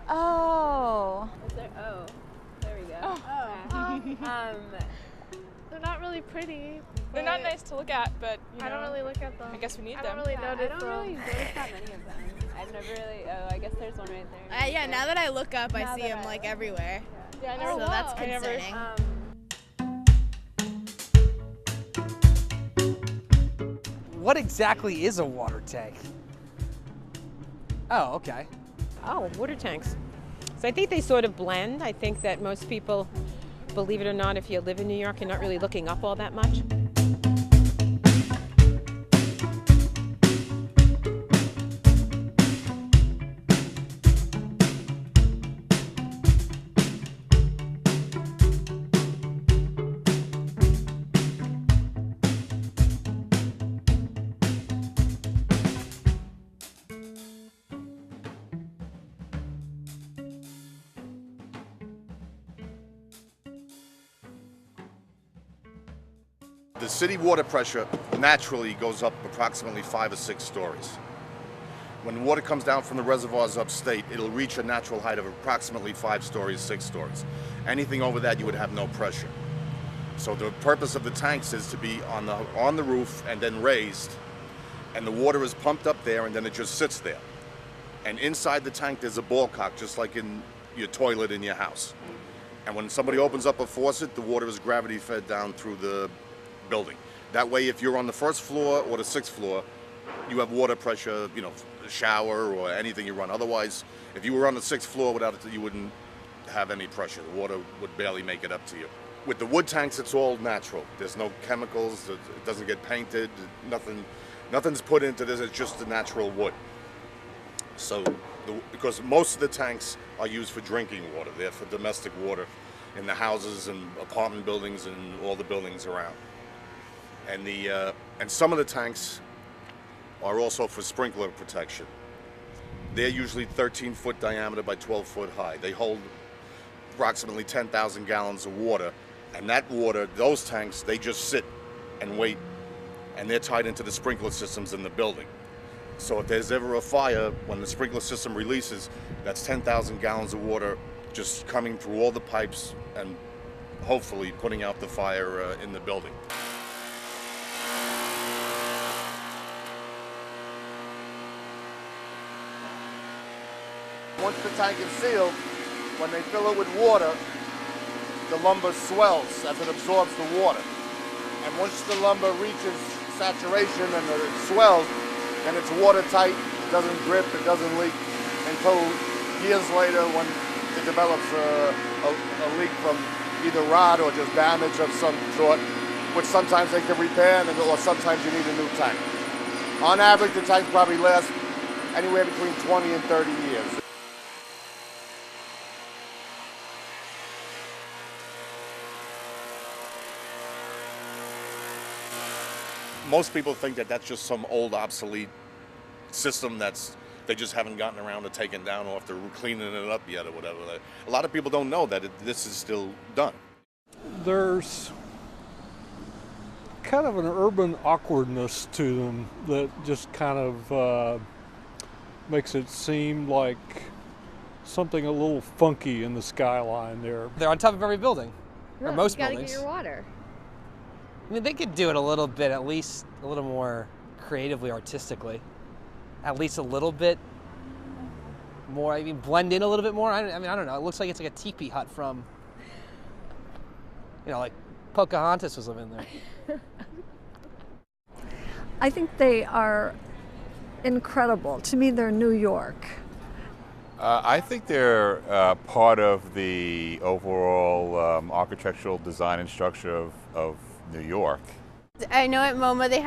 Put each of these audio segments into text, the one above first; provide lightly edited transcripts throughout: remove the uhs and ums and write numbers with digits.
Oh. Is there? Oh, there we go. Oh. They're not really pretty. They're not nice to look at, but you know, I don't really look at them. I guess we need I them. don't really notice I don't really notice that many of them. I've never really. Oh, I guess there's one right there. Yeah, now that I look up, Now I see that them I like look. everywhere. Yeah, I never. So that's I never. concerning. What exactly is a water tank? Oh, okay. Oh, water tanks. So I think they sort of blend. I think that most people, believe it or not, if you live in New York, you're not really looking up all that much. The city water pressure naturally goes up approximately 5 or 6 stories. When water comes down from the reservoirs upstate, it'll reach a natural height of approximately 5 stories, 6 stories. Anything over that, you would have no pressure. So the purpose of the tanks is to be on the roof and then raised, and the water is pumped up there and then it just sits there. And inside the tank there's a ball cock, just like in your toilet in your house. And when somebody opens up a faucet, the water is gravity fed down through the building. That way, if you're on the first floor or the 6th floor, you have water pressure, you know, a shower or anything you run. Otherwise, if you were on the 6th floor without it, you wouldn't have any pressure. The water would barely make it up to you. With the wood tanks, it's all natural. There's no chemicals, it doesn't get painted, nothing's put into this, it's just the natural wood. So, because most of the tanks are used for drinking water, they're for domestic water in the houses and apartment buildings and all the buildings around. And some of the tanks are also for sprinkler protection. They're usually 13-foot diameter by 12-foot high. They hold approximately 10,000 gallons of water, and that water, those tanks, they just sit and wait, and they're tied into the sprinkler systems in the building. So if there's ever a fire, when the sprinkler system releases, that's 10,000 gallons of water just coming through all the pipes and hopefully putting out the fire in the building. Once the tank is sealed, when they fill it with water, the lumber swells as it absorbs the water. And once the lumber reaches saturation and it swells, then it's watertight, it doesn't drip, it doesn't leak, until years later when it develops a leak from either rot or just damage of some sort, which sometimes they can repair, or sometimes you need a new tank. On average, the tanks probably last anywhere between 20 and 30 years. Most people think that that's just some old obsolete system they just haven't gotten around to taking down or if they're cleaning it up yet or whatever. A lot of people don't know that this is still done. There's kind of an urban awkwardness to them that just kind of makes it seem like something a little funky in the skyline there. They're on top of every building, or most you gotta buildings. get your water. I mean, they could do it a little bit, at least a little more creatively, artistically. At least a little bit more, I mean, blend in a little bit more. I mean, I don't know. It looks like it's like a teepee hut from, you know, like Pocahontas was living there. I think they are incredible. To me, they're New York. I think they're part of the overall architectural design and structure of New York. I know at MoMA they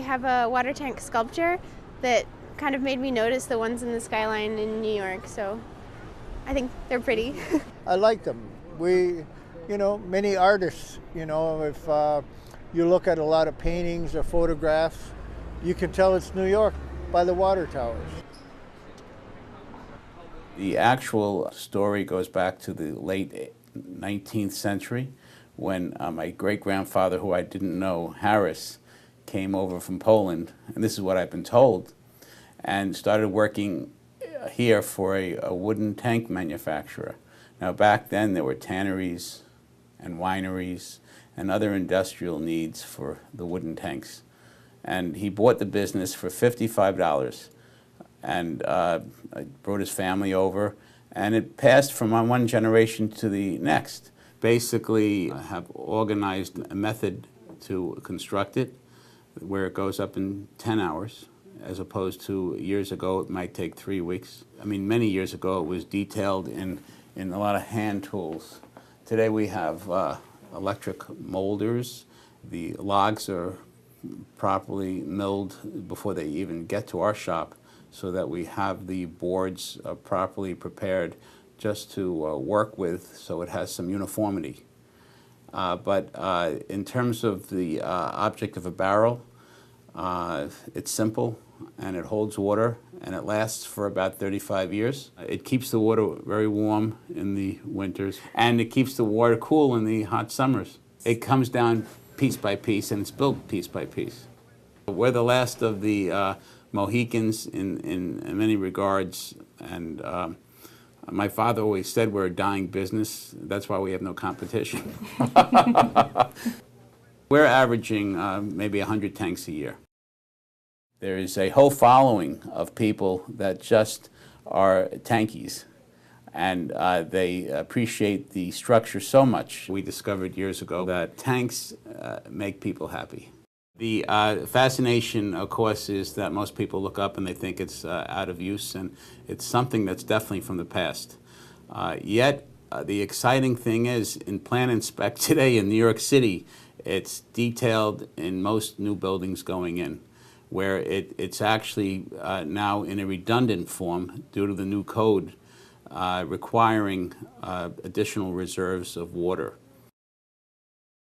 have a water tank sculpture that kind of made me notice the ones in the skyline in New York, so I think they're pretty. I like them. Many artists, if you look at a lot of paintings or photographs, you can tell it's New York by the water towers. The actual story goes back to the late 19th century when my great-grandfather, who I didn't know, Harris, came over from Poland, and this is what I've been told, and started working here for a wooden tank manufacturer. Now back then there were tanneries and wineries and other industrial needs for the wooden tanks. And he bought the business for $55 and brought his family over, and it passed from one generation to the next. Basically, I have organized a method to construct it where it goes up in 10 hours, as opposed to years ago it might take 3 weeks. I mean, many years ago it was detailed in a lot of hand tools. Today we have electric molders. The logs are properly milled before they even get to our shop, so that we have the boards properly prepared just to work with, so it has some uniformity. But in terms of the object of a barrel, it's simple and it holds water and it lasts for about 35 years. It keeps the water very warm in the winters and it keeps the water cool in the hot summers. It comes down piece by piece and it's built piece by piece. We're the last of the Mohicans in many regards, and my father always said we're a dying business. That's why we have no competition. We're averaging maybe 100 tanks a year. There is a whole following of people that just are tankies, and they appreciate the structure so much. We discovered years ago that tanks make people happy. The fascination, of course, is that most people look up and they think it's out of use, and it's something that's definitely from the past. Yet, the exciting thing is, in Plan and Spec today in New York City, it's detailed in most new buildings going in, where it's actually now in a redundant form due to the new code requiring additional reserves of water.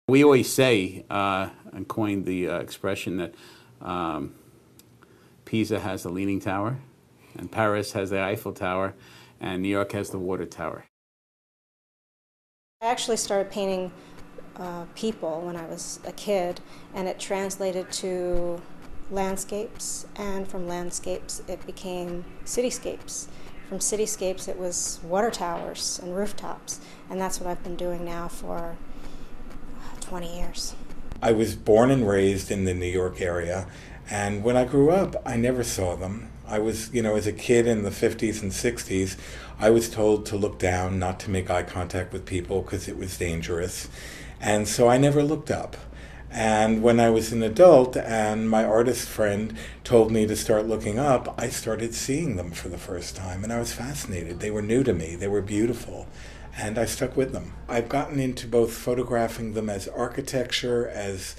We always say, and coined the expression that Pisa has the Leaning Tower, and Paris has the Eiffel Tower, and New York has the Water Tower. I actually started painting people when I was a kid, and it translated to landscapes, and from landscapes it became cityscapes. From cityscapes it was water towers and rooftops, and that's what I've been doing now for 20 years. I was born and raised in the New York area, and when I grew up, I never saw them. I was, as a kid in the 50s and 60s, I was told to look down, not to make eye contact with people because it was dangerous, and so I never looked up. And when I was an adult and my artist friend told me to start looking up, I started seeing them for the first time, and I was fascinated. They were new to me, they were beautiful. And I stuck with them. I've gotten into both photographing them as architecture, as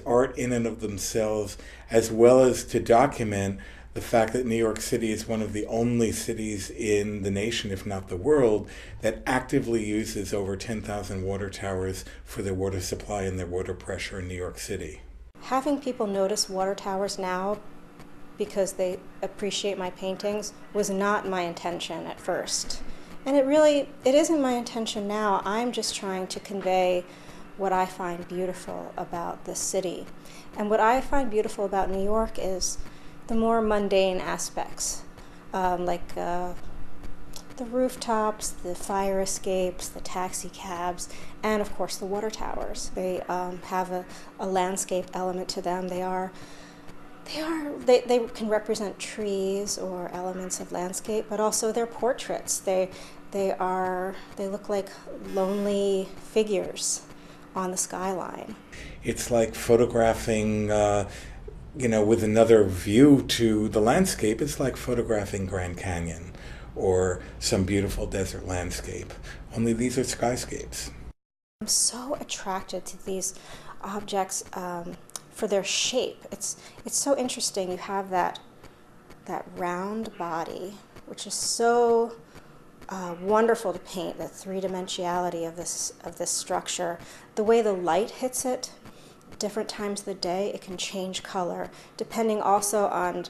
art in and of themselves, as well as to document the fact that New York City is one of the only cities in the nation, if not the world, that actively uses over 10,000 water towers for their water supply and their water pressure in New York City. Having people notice water towers now because they appreciate my paintings was not my intention at first. And it isn't my intention now. I'm just trying to convey what I find beautiful about this city. And what I find beautiful about New York is the more mundane aspects, like the rooftops, the fire escapes, the taxi cabs, and of course the water towers. They have a landscape element to them. They can represent trees or elements of landscape, but also they're portraits. They look like lonely figures on the skyline. It's like photographing, with another view to the landscape. It's like photographing Grand Canyon or some beautiful desert landscape, only these are skyscapes. I'm so attracted to these objects for their shape. It's so interesting. You have that round body, which is so wonderful to paint, the three-dimensionality of this structure. The way the light hits it different times of the day, it can change color. Depending also on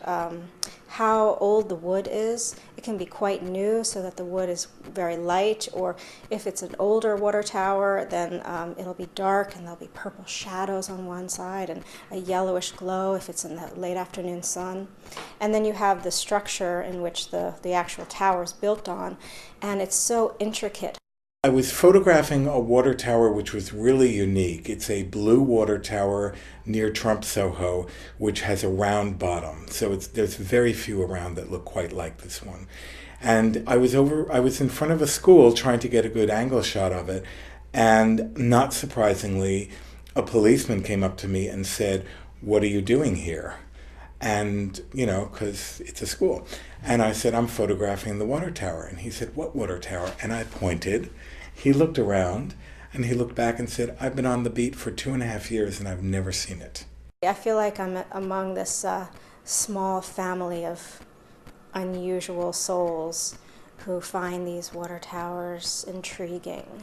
how old the wood is, it can be quite new so that the wood is very light, or if it's an older water tower, then it'll be dark and there'll be purple shadows on one side and a yellowish glow if it's in the late afternoon sun. And then you have the structure in which the actual tower is built on, and it's so intricate. I was photographing a water tower which was really unique. It's a blue water tower near Trump Soho, which has a round bottom. So there's very few around that look quite like this one. And I was in front of a school trying to get a good angle shot of it, and not surprisingly, a policeman came up to me and said, "What are you doing here?" And, because it's a school. And I said, "I'm photographing the water tower." And he said, "What water tower?" And I pointed. He looked around, and he looked back and said, "I've been on the beat for 2.5 years, and I've never seen it." I feel like I'm among this small family of unusual souls who find these water towers intriguing.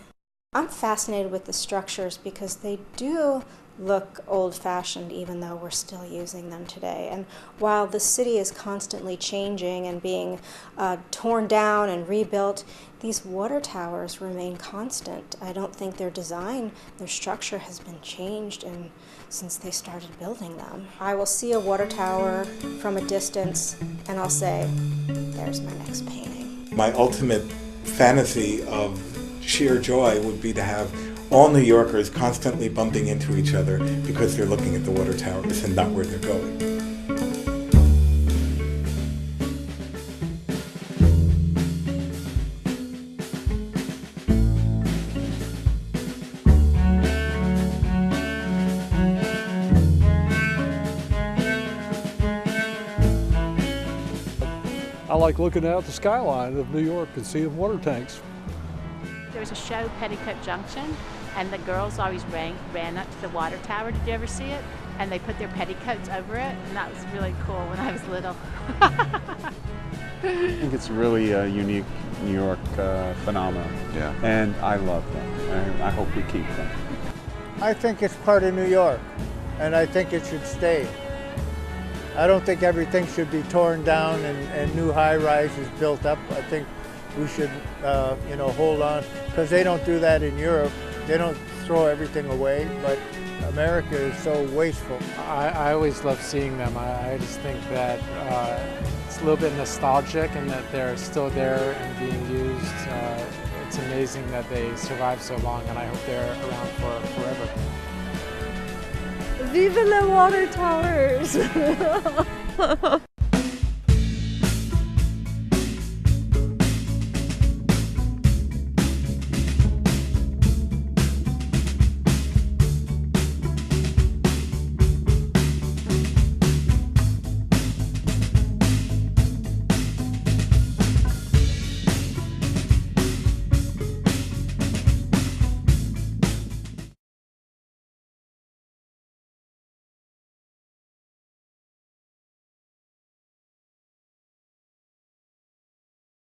I'm fascinated with the structures because they do look old-fashioned even though we're still using them today. And while the city is constantly changing and being torn down and rebuilt, these water towers remain constant. I don't think their design, their structure has been changed since they started building them. I will see a water tower from a distance and I'll say, there's my next painting. My ultimate fantasy of sheer joy would be to have all New Yorkers constantly bumping into each other because they're looking at the water towers and not where they're going. I like looking out the skyline of New York and seeing water tanks. There was a show, Petticoat Junction, and the girls always ran up to the water tower. Did you ever see it? And they put their petticoats over it, and that was really cool when I was little. I think it's really a unique New York phenomenon, and I love them, and I hope we keep them. I think it's part of New York, and I think it should stay. I don't think everything should be torn down and new high-rises built up. I think we should, hold on, because they don't do that in Europe. They don't throw everything away, but America is so wasteful. I always love seeing them. I just think that it's a little bit nostalgic and that they're still there and being used. It's amazing that they survived so long, and I hope they're around for forever. Viva la water towers!